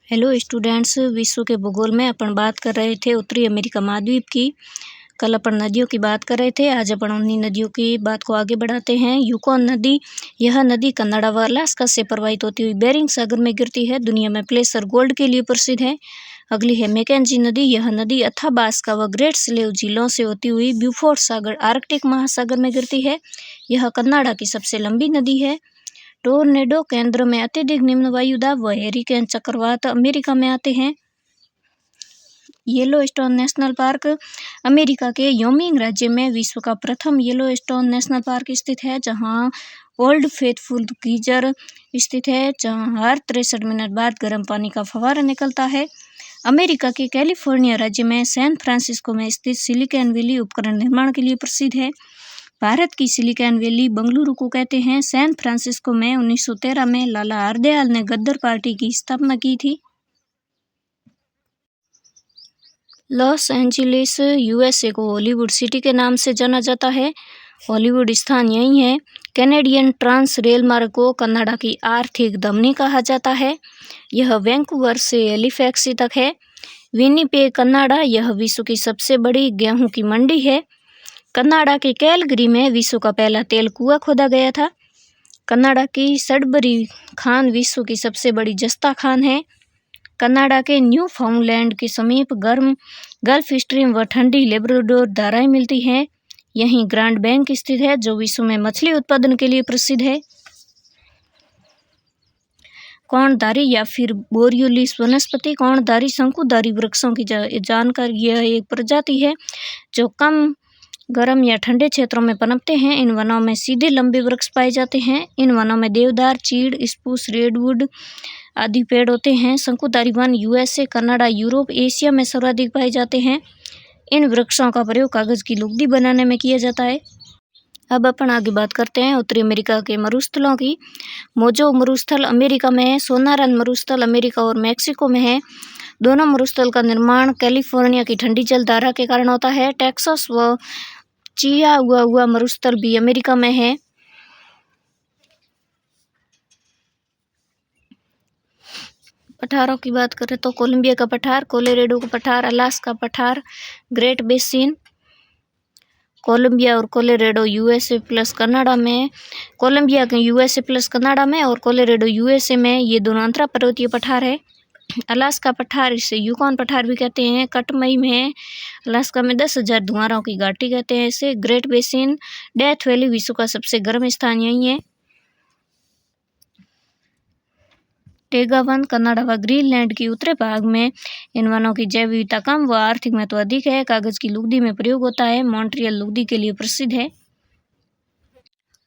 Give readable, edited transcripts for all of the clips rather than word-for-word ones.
Hello students, विश्व के भूगोल में अपन बात कर रहे थे उत्तरी अमेरिका महाद्वीप की। कल अपन नदियों की बात कर रहे थे। आज अपन उन्हीं नदियों की बात को आगे बढ़ाते हैं। यूकॉन नदी, यह नदी कनाडा व अलास्का से प्रवाहित होती हुई बेरिंग सागर में गिरती है। दुनिया में प्लेसर गोल्ड के लिए प्रसिद्ध है। अगली है मैकेंजी नदी। यह नदी अथाबास्का व ग्रेट स्लेव झीलों से होती हुई ब्यूफोर्ट सागर आर्कटिक महासागर में गिरती है। यह कनाडा की सबसे लंबी नदी है। टोर्नेडो केंद्र में अत्यधिक निम्न वायुदाब व हेरिकेन चक्रवात अमेरिका में आते हैं। येलोस्टोन नेशनल पार्क अमेरिका के योमिंग राज्य में विश्व का प्रथम येलोस्टोन नेशनल पार्क स्थित है, जहां ओल्ड फेथफुल गीजर स्थित है, जहां हर 63 मिनट बाद गर्म पानी का फव्वारा निकलता है। अमेरिका के कैलिफोर्निया राज्य में सैन फ्रांसिस्को में स्थित सिलिकॉन वैली उपकरण निर्माण के लिए प्रसिद्ध है। भारत की सिलिकॉन वैली बंगलुरु को कहते हैं। सैन फ्रांसिस्को में 1913 में लाला हरदयाल ने गद्दर पार्टी की स्थापना की थी। लॉस एंजलिस यूएसए को हॉलीवुड सिटी के नाम से जाना जाता है। हॉलीवुड स्थान यही है। कैनेडियन ट्रांस रेल मार्ग को कनाडा की आर्थिक धमनी कहा जाता है। यह वैंकूवर से हैलिफैक्स तक है। विनिपेग कनाडा, यह विश्व की सबसे बड़ी गेहूं की मंडी है। कनाडा के कैलगरी में विश्व का पहला तेल कुआं खोदा गया था। कनाडा की सडबरी खान विश्व की सबसे बड़ी जस्ता खान है। कनाडा के न्यू फाउंडलैंड के समीप गर्म गल्फ स्ट्रीम व ठंडी लेब्राडोर धाराएं मिलती हैं। यहीं ग्रांड बैंक स्थित है, जो विश्व में मछली उत्पादन के लिए प्रसिद्ध है। कौणधारी या फिर बोरियोलिस वनस्पति कौणधारी शंकुधारी वृक्षों की जानकारी। यह एक प्रजाति है जो कम गर्म या ठंडे क्षेत्रों में पनपते हैं। इन वनों में सीधे लंबे वृक्ष पाए जाते हैं। इन वनों में देवदार, चीड़, स्पूस, रेडवुड आदि पेड़ होते हैं। शंकुधारी one USA, Canada, Europe, Asia में सर्वाधिक पाए जाते हैं। इन वृक्षों का प्रयोग कागज की लुगदी बनाने में किया जाता है। अब अपन आगे बात करते हैं उत्तरी अमेरिका के मरुस्थलों की। मोजो मरुस्थल अमेरिका में है। सोनारन मरुस्थल अमेरिका और मैक्सिको में है। दोनों मरुस्थल का निर्माण कैलिफोर्निया की ठंडी जल धारा के कारण होता है। टेक्सास व चियाहुआ मरुस्थल भी अमेरिका में है। पठारों की बात करें तो कोलंबिया का पठार, कोलोराडो का पठार, अलास्का पठार, ग्रेट बेसिन। कोलंबिया और कोलोराडो यूएसए प्लस कनाडा में, कोलंबिया के यूएसए प्लस कनाडा में और कोलोराडो यूएसए में, ये दोनों अंतरा पर्वतीय पठार है। अलास्का पठार, इसे यूकॉन पठार भी कहते हैं, कटमई में है। अलास्का में 10,000 धुआरों की घाटी कहते हैं इसे। ग्रेट बेसिन, डेथ वैली विश्व का सबसे गर्म स्थान यही है। टेगा वन कनाडा व ग्रीनलैंड की उत्तरी भाग में। इन वनों की जैव विविधता कम व आर्थिक महत्व अधिक है। कागज की लुगदी में प्रयोग होता है। मॉन्ट्रियल लुगदी के लिए प्रसिद्ध है।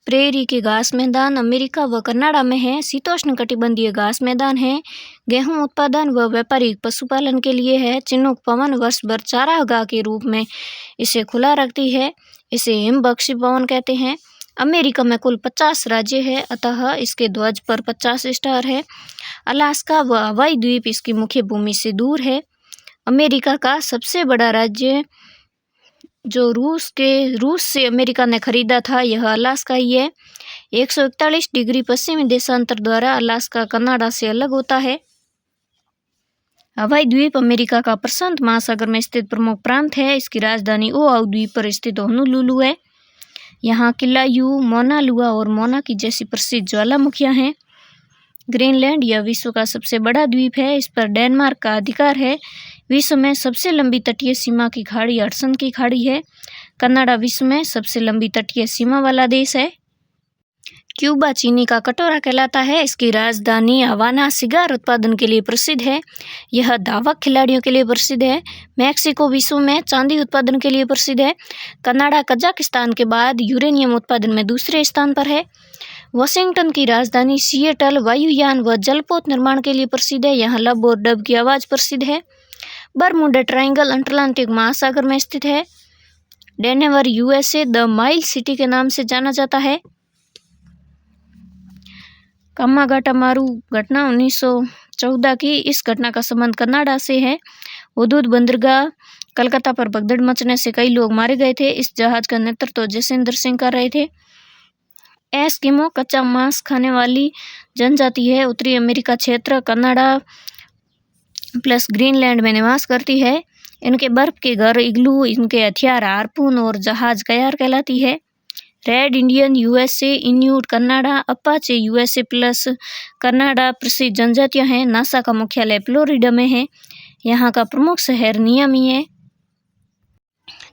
प्रेरी के घास मैदान अमेरिका व कनाडा में है। शीतोष्ण कटिबंधीय घास मैदान है। गेहूं उत्पादन व व्यापारिक पशुपालन के लिए है। चिनूक पवन वर्ष भर चारागाह के रूप में इसे खुला रखती है। इसे हिमबख्शी पवन कहते हैं। अमेरिका में कुल 50 राज्य है, अतः इसके ध्वज पर 50 स्टार है। अलास्का व हवाई द्वीप इसकी मुख्य भूमि से दूर है। अमेरिका का सबसे बड़ा राज्य जो रूस से अमेरिका ने खरीदा था, यह अलास्का ही है। 141 डिग्री पश्चिमी देशांतर द्वारा अलास्का कनाडा से अलग होता है। हवाई द्वीप अमेरिका का प्रशांत महासागर में स्थित प्रमुख प्रांत है। इसकी राजधानी ओआहू द्वीप पर स्थित होनोलुलु है। यहाँ किलायू, मोना लुआ और मोना की जैसी प्रसिद्ध ज्वालामुखियाँ हैं। ग्रीनलैंड, यह विश्व का सबसे बड़ा द्वीप है। इस पर डेनमार्क का अधिकार है। विश्व में सबसे लंबी तटीय सीमा की खाड़ी हडसन की खाड़ी है। कनाडा विश्व में सबसे लंबी तटीय सीमा वाला देश है। क्यूबा चीनी का कटोरा कहलाता है। इसकी राजधानी हवाना सिगार उत्पादन के लिए प्रसिद्ध है। यह धावक खिलाड़ियों के लिए प्रसिद्ध है। मैक्सिको विश्व में चांदी उत्पादन के लिए प्रसिद्ध है। कनाडा कजाकिस्तान के बाद यूरेनियम उत्पादन में दूसरे स्थान पर है। वाशिंगटन की राजधानी सिएटल वायुयान व जलपोत निर्माण के लिए प्रसिद्ध है। यहाँ लब और डब की आवाज़ प्रसिद्ध है। बरमूडा ट्रायंगल अटलांटिक महासागर में स्थित है। डेनेवर यूएसए द माइल सिटी के नाम से जाना जाता है। कामागाटामारू घटना 1914 की। इस घटना का संबंध कनाडा से है। हुदूद बंदरगाह कलकत्ता पर भगदड़ मचने से कई लोग मारे गए थे। इस जहाज का नेतृत्व जैसेंद्र सिंह कर रहे थे। एस्किमो कच्चा मांस खाने वाली जनजाति है। उत्तरी अमेरिका क्षेत्र कनाडा प्लस ग्रीनलैंड में निवास करती है। इनके बर्फ के घर इग्लू, इनके हथियार हार्पून और जहाज कयार कहलाती है। Red Indian USA, Inuit Canada, Apache USA plus Canada प्रसिद्ध जनजातियां हैं। नासा का मुख्यालय फ्लोरिडा में है। यहाँ का प्रमुख शहर नियामी है।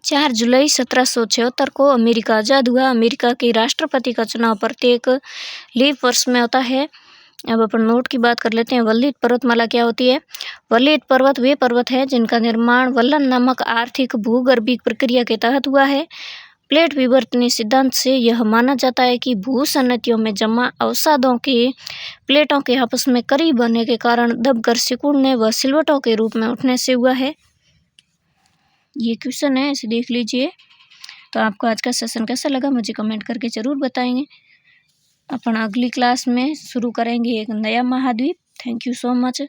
4 जुलाई 1776 को अमेरिका आज़ाद हुआ। अमेरिका के राष्ट्रपति का चुनाव प्रत्येक लीप वर्ष में होता है। अब अपन नोट की बात कर लेते हैं। वल्लित पर्वतमाला क्या होती है? वल्लित पर्वत वे पर्वत है जिनका निर्माण वल्लन नामक आर्थिक भूगर्भीय प्रक्रिया के तहत हुआ है। प्लेट विवर्तनीय सिद्धांत से यह माना जाता है कि भूसन्निधियों में जमा अवसादों के प्लेटों के आपस में करीब होने के कारण दबकर सिकुड़ने व सिलवटों के रूप में उठने से हुआ है। ये क्वेश्चन है, इसे देख लीजिए। तो आपको आज का सेशन कैसा लगा मुझे कमेंट करके ज़रूर बताएंगे। अपन अगली क्लास में शुरू करेंगे एक नया महाद्वीप। Thank you so much.